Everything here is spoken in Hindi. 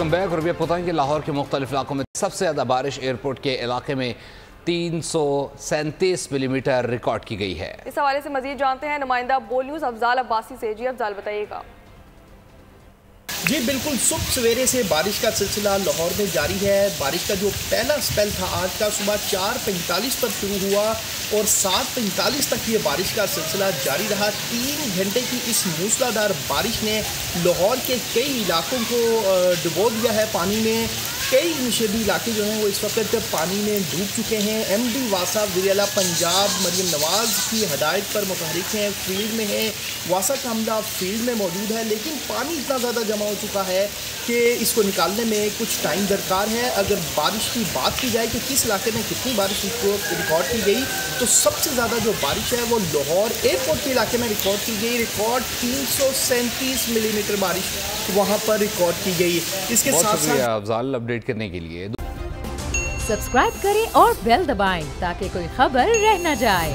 बैक रुपया पता है कि लाहौर के मुख्तलिफ इलाकों में सबसे ज़्यादा बारिश एयरपोर्ट के इलाके में 337 मिलीमीटर रिकॉर्ड की गई है। इस हवाले से मजीद जानते हैं नुमाइंदा बोल न्यूज़ अफजाल अब्बासी से। जी अफजाल बताइएगा। जी बिल्कुल, सुबह सवेरे से बारिश का सिलसिला लाहौर में जारी है। बारिश का जो पहला स्पेल था आज का सुबह 4:45 पर शुरू हुआ और 7:45 तक ये बारिश का सिलसिला जारी रहा। 3 घंटे की इस मूसलाधार बारिश ने लाहौर के कई इलाकों को डुबो दिया है पानी में। कई नशेबी इलाके जो हैं वो इस वक्त पानी में डूब चुके हैं। MD वासा वज़ीर-ए-आला पंजाब मरियम नवाज़ की हदायत पर मुतहरिक हैं, फील्ड में हैं। वासा का अमला फील्ड में मौजूद है, लेकिन पानी इतना ज़्यादा जमा हो चुका है कि इसको निकालने में कुछ टाइम दरकार है। अगर बारिश की बात की जाए कि किस इलाके में कितनी बारिश रिकॉर्ड की गई, तो सबसे ज़्यादा जो बारिश है वो लाहौर एयरपोर्ट के इलाके में रिकॉर्ड की गई। रिकॉर्ड 337 मिलीमीटर बारिश वहाँ पर रिकॉर्ड की गई। इसके साथ साथ अफजाल अपडेट करने के लिए सब्सक्राइब करें और बेल दबाएं ताकि कोई खबर रह न जाए।